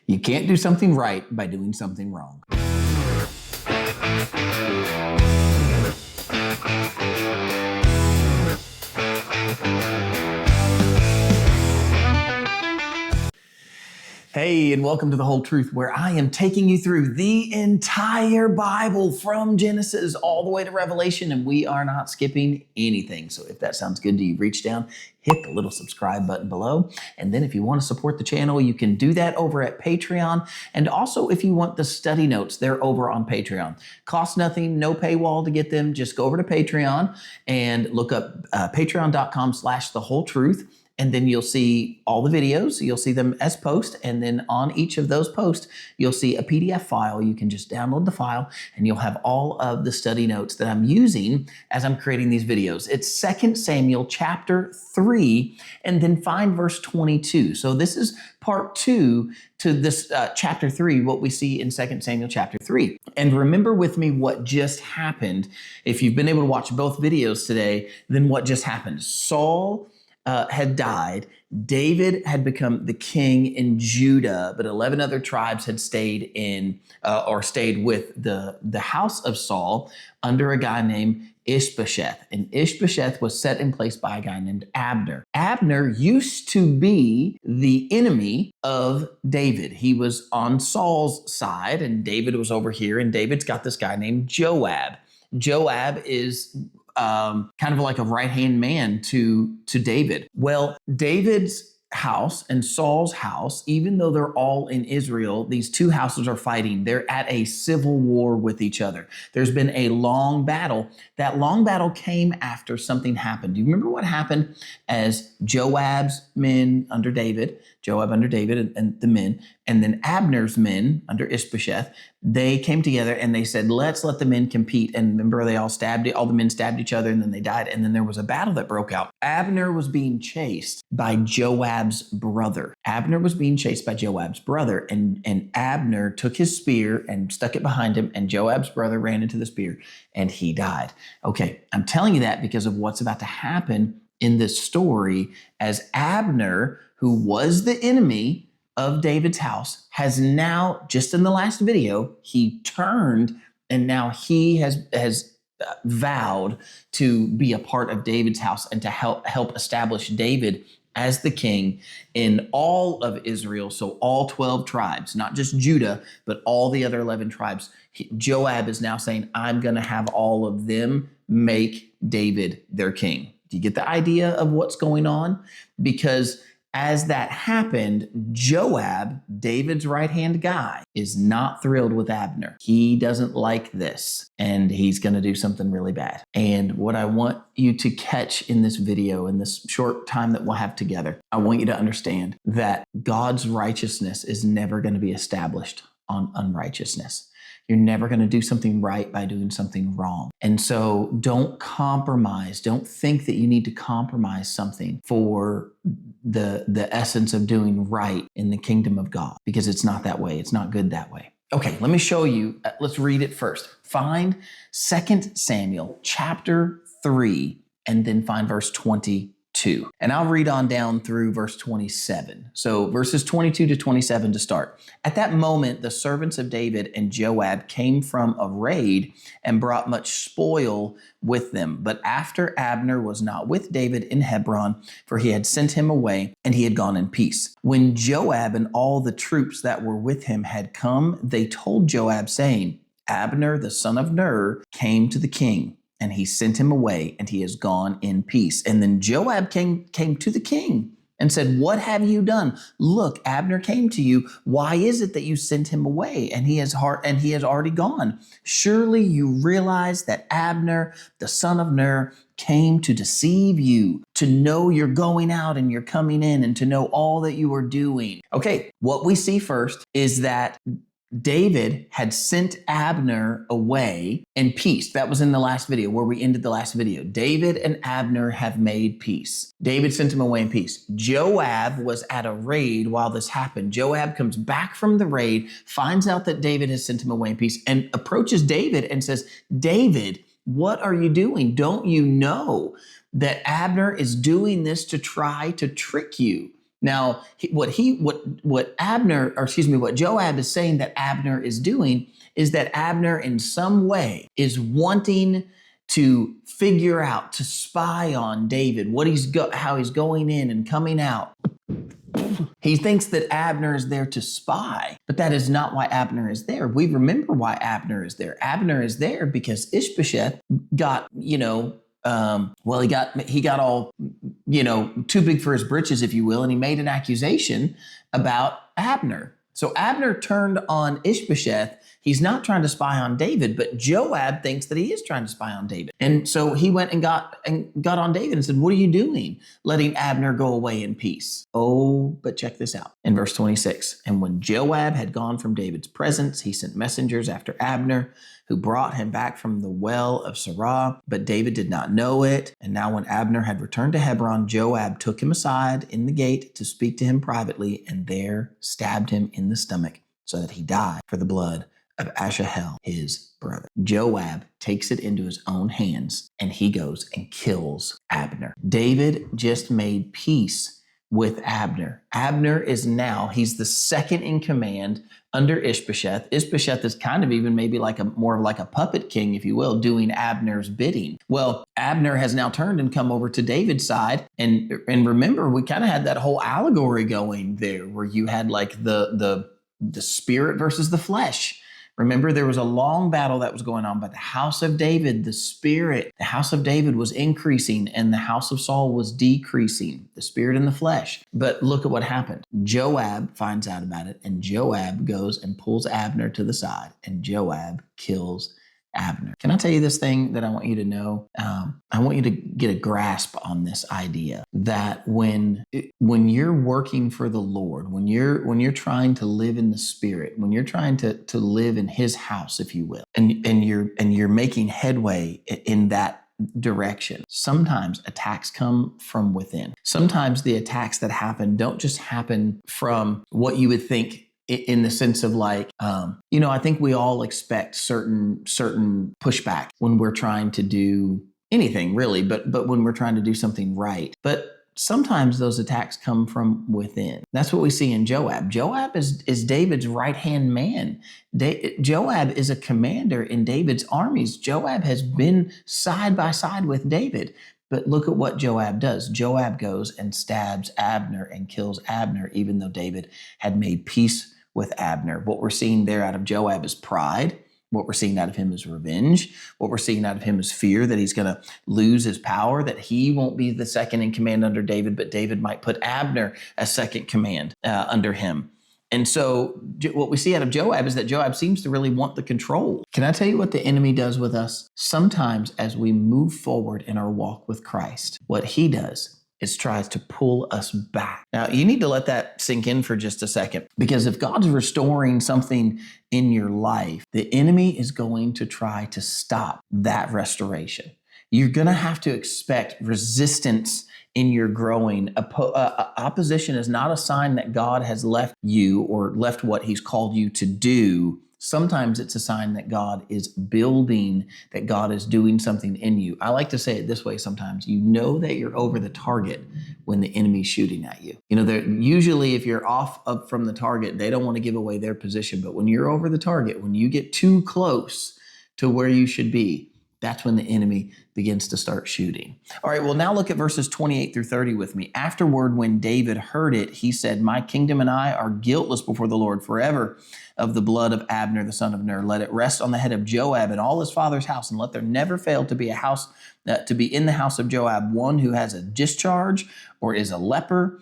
You can't do something right by doing something wrong. Hey, and welcome to The Whole Truth, where I am taking you through the entire Bible from Genesis all the way to Revelation, and we are not skipping anything. So if that sounds good to you, reach down, hit the little subscribe button below. And then if you want to support the channel, you can do that over at Patreon. And also, if you want the study notes, they're over on Patreon. Cost nothing, no paywall to get them. Just go over to Patreon and look up patreon.com/thewholetruth. And then you'll see all the videos. You'll see them as posts. And then on each of those posts, you'll see a PDF file. You can just download the file and you'll have all of the study notes that I'm using as I'm creating these videos. It's 2 Samuel chapter 3, and then find verse 22. So this is part 2 to this chapter 3, what we see in 2 Samuel chapter 3. And remember with me what just happened. If you've been able to watch both videos today, then what just happened? Saul had died. David had become the king in Judah, but 11 other tribes had stayed in or stayed with the house of Saul under a guy named Ishbosheth. And Ishbosheth was set in place by a guy named Abner. Abner used to be the enemy of David. He was on Saul's side and David was over here, and David's got this guy named Joab. Joab is kind of like a right-hand man to David. Well, David's house and Saul's house, even though they're all in Israel, these two houses are fighting. They're at a civil war with each other. There's been a long battle. That long battle came after something happened. Do you remember what happened as Joab's men under David, Joab under David and the men, and then Abner's men under Ishbosheth, they came together and they said, let's let the men compete. And remember, they all the men stabbed each other and then they died. And then there was a battle that broke out. Abner was being chased by Joab's brother. Abner was being chased by Joab's brother, and Abner took his spear and stuck it behind him, and Joab's brother ran into the spear and he died. Okay, I'm telling you that because of what's about to happen in this story, as Abner, who was the enemy of David's house, has now, just in the last video, he turned and now he has vowed to be a part of David's house and to help establish David as the king in all of Israel. So all 12 tribes, not just Judah, but all the other 11 tribes. Joab is now saying, I'm going to have all of them make David their king. Do you get the idea of what's going on? Because as that happened, Joab, David's right-hand guy, is not thrilled with Abner. He doesn't like this, and he's going to do something really bad. And what I want you to catch in this video, in this short time that we'll have together, I want you to understand that God's righteousness is never going to be established on unrighteousness. You're never going to do something right by doing something wrong. And so don't compromise. Don't think that you need to compromise something for the essence of doing right in the kingdom of God, because it's not that way. It's not good that way. Okay, let me show you. Let's read it first. Find 2 Samuel chapter 3 and then find verse 22. And I'll read on down through verse 27. So verses 22 to 27 to start. At that moment, the servants of David and Joab came from a raid and brought much spoil with them. But after Abner was not with David in Hebron, for he had sent him away and he had gone in peace. When Joab and all the troops that were with him had come, they told Joab, saying, Abner, the son of Ner, came to the king, and he sent him away, and he has gone in peace. And then Joab came to the king and said, what have you done? Look, Abner came to you. Why is it that you sent him away? And he has already gone. Surely you realize that Abner, the son of Ner, came to deceive you, to know you're going out and you're coming in, and to know all that you are doing. Okay, what we see first is that David had sent Abner away in peace. That was in the last video, where we ended the last video. David and Abner have made peace. David sent him away in peace. Joab was at a raid while this happened. Joab comes back from the raid, finds out that David has sent him away in peace, and approaches David and says, David, what are you doing? Don't you know that Abner is doing this to try to trick you? Now, what Joab is saying that Abner is doing is that Abner in some way is wanting to figure out, to spy on David, how he's going in and coming out. He thinks that Abner is there to spy, but that is not why Abner is there. We remember why Abner is there. Abner is there because Ishbosheth got, he got all, too big for his britches, if you will, and he made an accusation about Abner. So Abner turned on Ishbosheth. He's not trying to spy on David, but Joab thinks that he is trying to spy on David. And so he went and got on David and said, "What are you doing, letting Abner go away in peace?" Oh, but check this out. In verse 26, and when Joab had gone from David's presence, he sent messengers after Abner, who brought him back from the well of Sirah, but David did not know it. And now when Abner had returned to Hebron, Joab took him aside in the gate to speak to him privately, and there stabbed him in the stomach, so that he died for the blood of Asahel, his brother. Joab takes it into his own hands, and he goes and kills Abner. David just made peace with Abner. Abner is now, he's the second in command under Ishbosheth. Ishbosheth is kind of even maybe more like a puppet king, if you will, doing Abner's bidding. Well, Abner has now turned and come over to David's side. And remember, we kind of had that whole allegory going there where you had like the spirit versus the flesh. Remember, there was a long battle that was going on, but the house of David, the house of David was increasing and the house of Saul was decreasing, the spirit and the flesh. But look at what happened. Joab finds out about it, and Joab goes and pulls Abner to the side, and Joab kills Abner. Can I tell you this thing that I want you to know? I want you to get a grasp on this idea that when you're working for the Lord, when you're trying to live in the Spirit, when you're trying to live in His house, if you will, and you're making headway in that direction, sometimes attacks come from within. Sometimes the attacks that happen don't just happen from what you would think, in the sense of like, I think we all expect certain pushback when we're trying to do anything really, but when we're trying to do something right. But sometimes those attacks come from within. That's what we see in Joab. Joab is David's right-hand man. Joab is a commander in David's armies. Joab has been side by side with David. But look at what Joab does. Joab goes and stabs Abner and kills Abner, even though David had made peace with Abner. What we're seeing there out of Joab is pride. What we're seeing out of him is revenge. What we're seeing out of him is fear that he's going to lose his power, that he won't be the second in command under David, but David might put Abner as second command under him. And so what we see out of Joab is that Joab seems to really want the control. Can I tell you what the enemy does with us? Sometimes as we move forward in our walk with Christ, what he does is tries to pull us back. Now, you need to let that sink in for just a second, because if God's restoring something in your life, the enemy is going to try to stop that restoration. You're going to have to expect resistance in your growing. Opposition is not a sign that God has left you or left what He's called you to do. Sometimes it's a sign that God is building, that God is doing something in you. I like to say it this way sometimes. You know that you're over the target when the enemy's shooting at you. Usually if you're off up from the target, they don't want to give away their position. But when you're over the target, when you get too close to where you should be, that's when the enemy begins to start shooting. All right, well, now look at verses 28 through 30 with me. Afterward, when David heard it, he said, "My kingdom and I are guiltless before the Lord forever of the blood of Abner, the son of Ner. Let it rest on the head of Joab and all his father's house, and let there never fail to be in the house of Joab one who has a discharge or is a leper,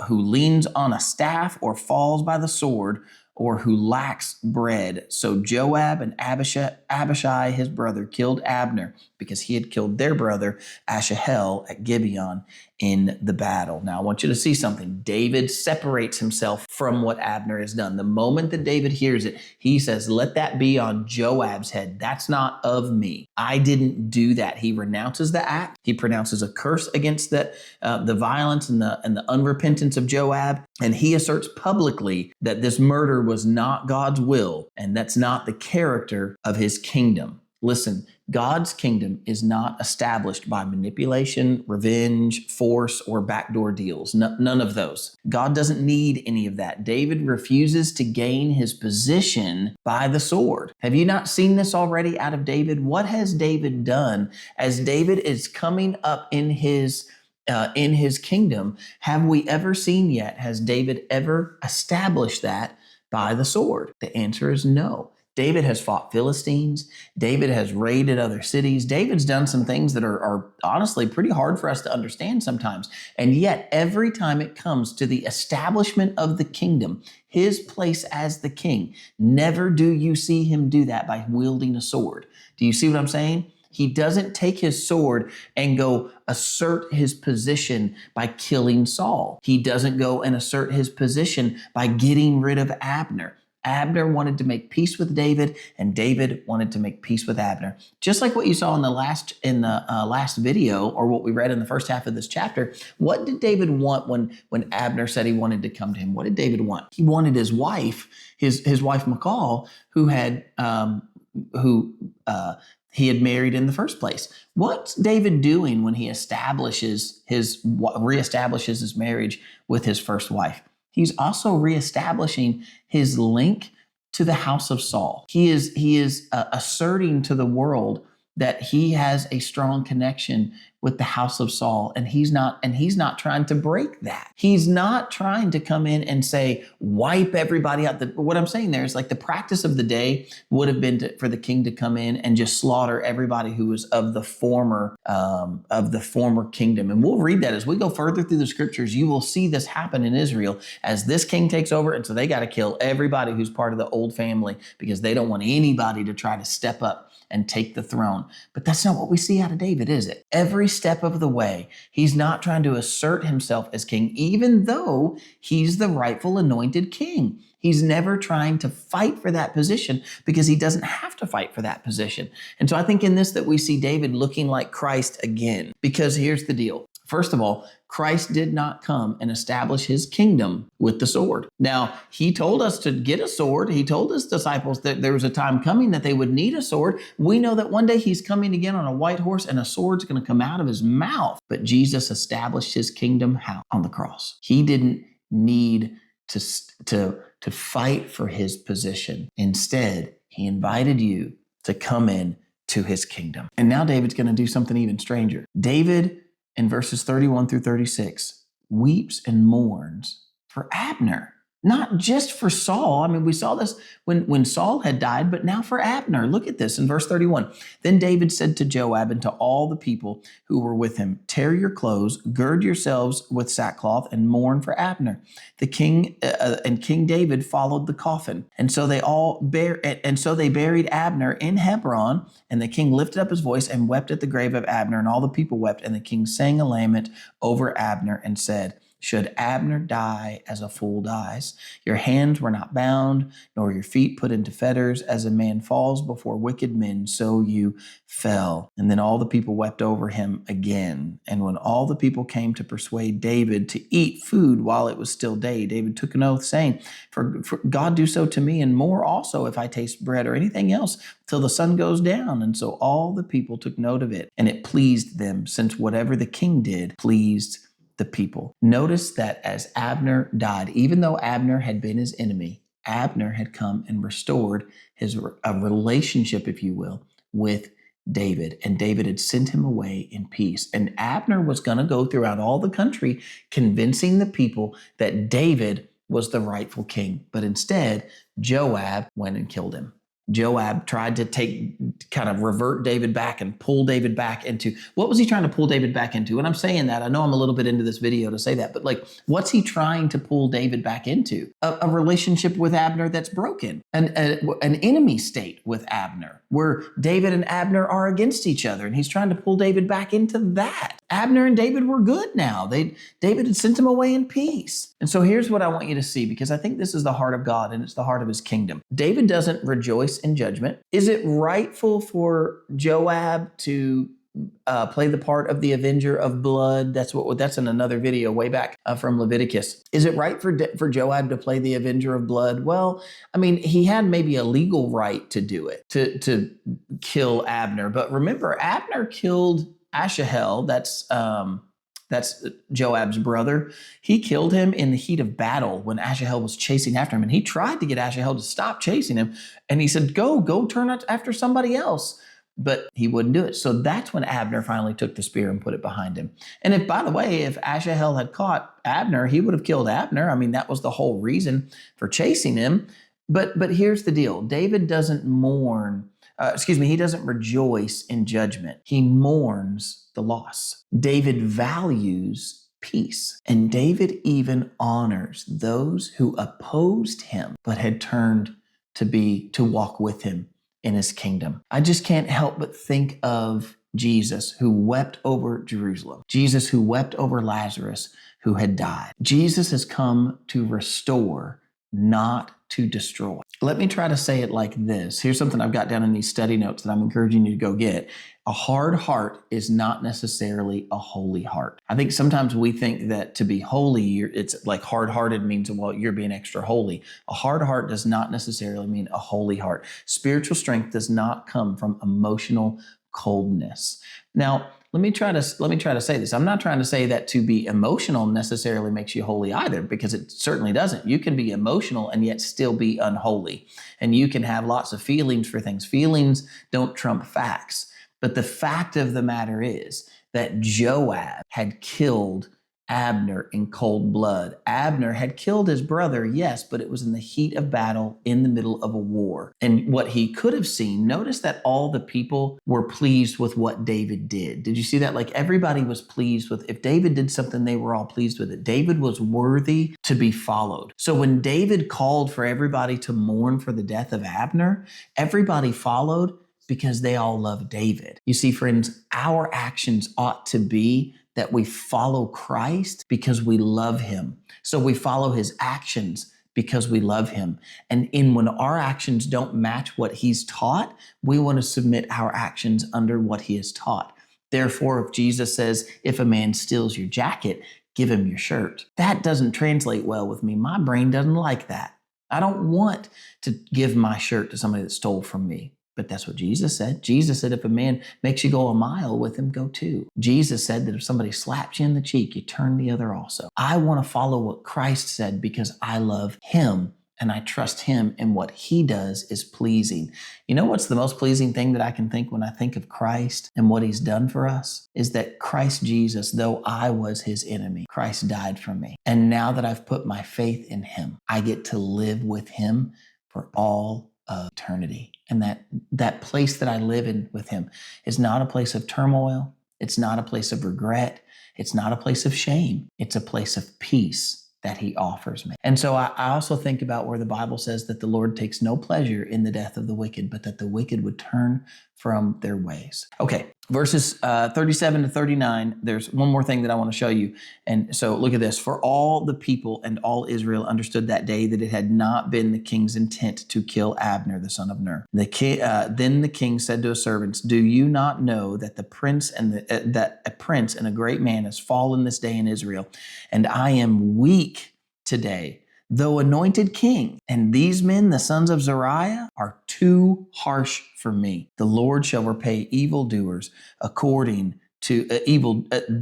who leans on a staff or falls by the sword, or who lacks bread." So Joab and Abishai, his brother, killed Abner because he had killed their brother Asahel at Gibeon in the battle. Now, I want you to see something. David separates himself from what Abner has done. The moment that David hears it, he says, "Let that be on Joab's head. That's not of me. I didn't do that." He renounces the act. He pronounces a curse against the violence and the unrepentance of Joab. And he asserts publicly that this murder was not God's will, and that's not the character of his kingdom. Listen, God's kingdom is not established by manipulation, revenge, force, or backdoor deals. None of those. God doesn't need any of that. David refuses to gain his position by the sword. Have you not seen this already out of David? What has David done as David is coming up in his kingdom? Have we ever seen yet? Has David ever established that by the sword? The answer is no. David has fought Philistines. David has raided other cities. David's done some things that are honestly pretty hard for us to understand sometimes. And yet, every time it comes to the establishment of the kingdom, his place as the king, never do you see him do that by wielding a sword. Do you see what I'm saying? He doesn't take his sword and go assert his position by killing Saul. He doesn't go and assert his position by getting rid of Abner. Abner wanted to make peace with David, and David wanted to make peace with Abner. Just like what you saw in the last video, or what we read in the first half of this chapter. What did David want when Abner said he wanted to come to him? What did David want? He wanted his wife, his wife Michal, who he had married in the first place. What's David doing when he reestablishes his marriage with his first wife? He's also reestablishing his link to the house of Saul. He is asserting to the world that he has a strong connection with the house of Saul, and he's not trying to break that. He's not trying to come in and say, wipe everybody out. What I'm saying there is, like, the practice of the day would have been for the king to come in and just slaughter everybody who was of the former kingdom. And we'll read that as we go further through the scriptures. You will see this happen in Israel as this king takes over, and so they got to kill everybody who's part of the old family because they don't want anybody to try to step up and take the throne. But that's not what we see out of David, is it? Every step of the way, he's not trying to assert himself as king, even though he's the rightful anointed king. He's never trying to fight for that position because he doesn't have to fight for that position. And so I think in this that we see David looking like Christ again, because here's the deal. First of all, Christ did not come and establish his kingdom with the sword. Now, he told us to get a sword. He told his disciples that there was a time coming that they would need a sword. We know that one day he's coming again on a white horse and a sword's going to come out of his mouth. But Jesus established his kingdom how? On the cross. He didn't need to fight for his position. Instead, he invited you to come in to his kingdom. And now David's going to do something even stranger. David, in verses 31 through 36, weeps and mourns for Abner, not just for Saul. I mean, we saw this when Saul had died, but now for Abner. Look at this in verse 31. Then David said to Joab and to all the people who were with him, tear your clothes, gird yourselves with sackcloth, and mourn for Abner. The king and King David followed the coffin. And so they buried Abner in Hebron, and the king lifted up his voice and wept at the grave of Abner, and all the people wept, and the king sang a lament over Abner and said, should Abner die as a fool dies? Your hands were not bound, nor your feet put into fetters. As a man falls before wicked men, so you fell. And then all the people wept over him again. And when all the people came to persuade David to eat food while it was still day, David took an oath, saying, for God do so to me, and more also if I taste bread or anything else till the sun goes down. And so all the people took note of it, and it pleased them, since whatever the king did pleased the people. Notice that as Abner died, even though Abner had been his enemy, Abner had come and restored a relationship, if you will, with David. And David had sent him away in peace. And Abner was going to go throughout all the country convincing the people that David was the rightful king. But instead, Joab went and killed him. Joab tried to revert David back and pull David back into, what was he trying to pull David back into? And I'm saying that, I know I'm a little bit into this video to say that, but like, what's he trying to pull David back into? A relationship with Abner that's broken, an enemy state with Abner, where David and Abner are against each other, and he's trying to pull David back into that. Abner and David were good now. David had sent him away in peace. And so here's what I want you to see, because I think this is the heart of God and it's the heart of his kingdom. David doesn't rejoice in judgment. Is it rightful for Joab to play the part of the avenger of blood? That's in another video way back from Leviticus. Is it right for Joab to play the avenger of blood? Well, I mean, he had maybe a legal right to do it, to kill Abner. But remember, Abner killed Asahel. That's Joab's brother. He killed him in the heat of battle when Asahel was chasing after him. And he tried to get Asahel to stop chasing him. And he said, go turn after somebody else. But he wouldn't do it. So that's when Abner finally took the spear and put it behind him. And if, by the way, if Asahel had caught Abner, he would have killed Abner. I mean, that was the whole reason for chasing him. But here's the deal. David doesn't he doesn't rejoice in judgment. He mourns the loss. David values peace. And David even honors those who opposed him, but had turned to walk with him in his kingdom. I just can't help but think of Jesus, who wept over Jerusalem. Jesus, who wept over Lazarus, who had died. Jesus has come to restore, not to destroy. Let me try to say it like this. Here's something I've got down in these study notes that I'm encouraging you to go get. A hard heart is not necessarily a holy heart. I think sometimes we think that to be holy, it's like hard-hearted means, well, you're being extra holy. A hard heart does not necessarily mean a holy heart. Spiritual strength does not come from emotional coldness. Now, let me try to say this. I'm not trying to say that to be emotional necessarily makes you holy either, because it certainly doesn't. You can be emotional and yet still be unholy. And you can have lots of feelings for things. Feelings don't trump facts. But the fact of the matter is that Joab had killed Abner in cold blood. Abner had killed his brother, yes, but it was in the heat of battle in the middle of a war. And what he could have seen, notice that all the people were pleased with what David did. Did you see that? Like everybody was pleased with, if David did something, they were all pleased with it. David was worthy to be followed. So when David called for everybody to mourn for the death of Abner, everybody followed because they all love David. You see, friends, our actions ought to be that we follow Christ because we love him. So we follow his actions because we love him. And when our actions don't match what he's taught, we want to submit our actions under what he has taught. Therefore, if Jesus says, if a man steals your jacket, give him your shirt. That doesn't translate well with me. My brain doesn't like that. I don't want to give my shirt to somebody that stole from me. But that's what Jesus said. Jesus said, if a man makes you go a mile with him, go two. Jesus said that if somebody slaps you in the cheek, you turn the other also. I want to follow what Christ said because I love him and I trust him, and what he does is pleasing. You know what's the most pleasing thing that I can think when I think of Christ and what he's done for us? Is that Christ Jesus, though I was his enemy, Christ died for me. And now that I've put my faith in him, I get to live with him for all of eternity. And that place that I live in with him is not a place of turmoil. It's not a place of regret. It's not a place of shame. It's a place of peace that he offers me. And so I also think about where the Bible says that the Lord takes no pleasure in the death of the wicked, but that the wicked would turn from their ways. Okay, verses 37 to 39, there's one more thing that I want to show you. And so look at this. For all the people and all Israel understood that day that it had not been the king's intent to kill Abner, the son of Ner. Then the king said to his servants, do you not know that the prince and that a prince and a great man has fallen this day in Israel? And I am weak today, though anointed king. And these men, the sons of Zeruiah, are too harsh for me. The Lord shall repay evildoers according to the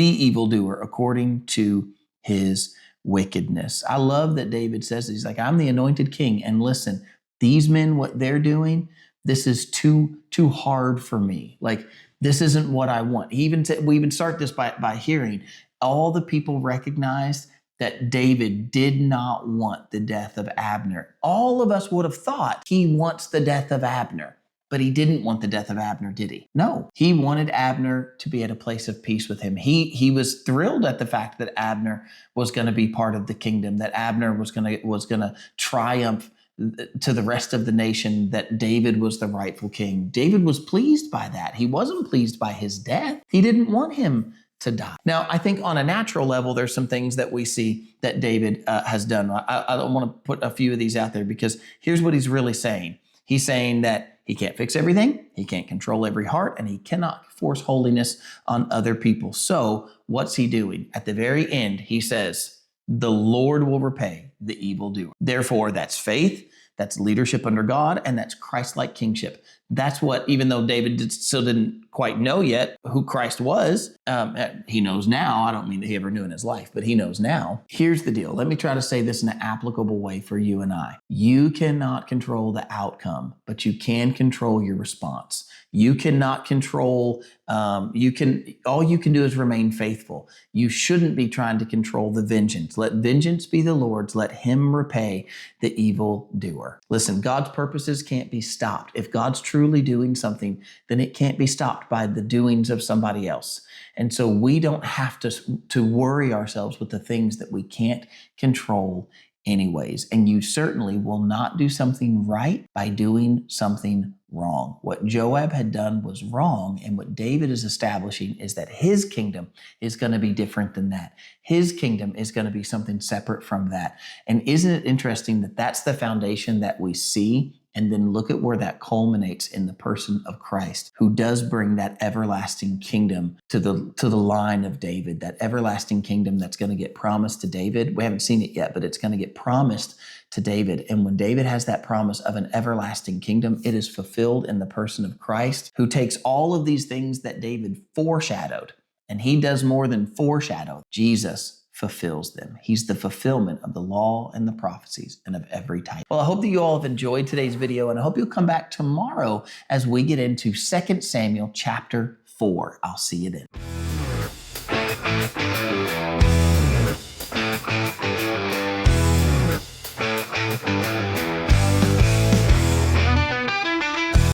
evildoer according to his wickedness. I love that David says, he's like, I'm the anointed king. And listen, these men, what they're doing, this is too hard for me. Like, this isn't what I want. We even start this by hearing all the people recognized that David did not want the death of Abner. All of us would have thought he wants the death of Abner, but he didn't want the death of Abner, did he? No, he wanted Abner to be at a place of peace with him. He was thrilled at the fact that Abner was going to be part of the kingdom, that Abner was going to triumph to the rest of the nation, that David was the rightful king. David was pleased by that. He wasn't pleased by his death. He didn't want him to die. Now, I think on a natural level, there's some things that we see that David has done. I don't want to put a few of these out there because here's what he's really saying. He's saying that He can't fix everything. He can't control every heart, and he cannot force holiness on other people. So what's he doing? At the very end, he says, the Lord will repay the evildoer. Therefore, that's faith, that's leadership under God, and that's Christ-like kingship. That's what, even though David still didn't quite know yet who Christ was, he knows now. I don't mean that he ever knew in his life, but he knows now. Here's the deal. Let me try to say this in an applicable way for you and I. You cannot control the outcome, but you can control your response. You cannot control, all you can do is remain faithful. You shouldn't be trying to control the vengeance. Let vengeance be the Lord's. Let him repay the evildoer. Listen, God's purposes can't be stopped. If God's truly doing something, then it can't be stopped by the doings of somebody else. And so we don't have to worry ourselves with the things that we can't control anyways. And you certainly will not do something right by doing something wrong. What Joab had done was wrong, and what David is establishing is that his kingdom is going to be different than that. His kingdom is going to be something separate from that. And isn't it interesting that that's the foundation that we see? And then look at where that culminates in the person of Christ, who does bring that everlasting kingdom to the line of David, that everlasting kingdom that's going to get promised to David. We haven't seen it yet, but it's going to get promised to David. And when David has that promise of an everlasting kingdom, it is fulfilled in the person of Christ, who takes all of these things that David foreshadowed, and he does more than foreshadow. Jesus fulfills them. He's the fulfillment of the law and the prophecies and of every type. Well, I hope that you all have enjoyed today's video, and I hope you'll come back tomorrow as we get into 2 Samuel chapter 4. I'll see you then.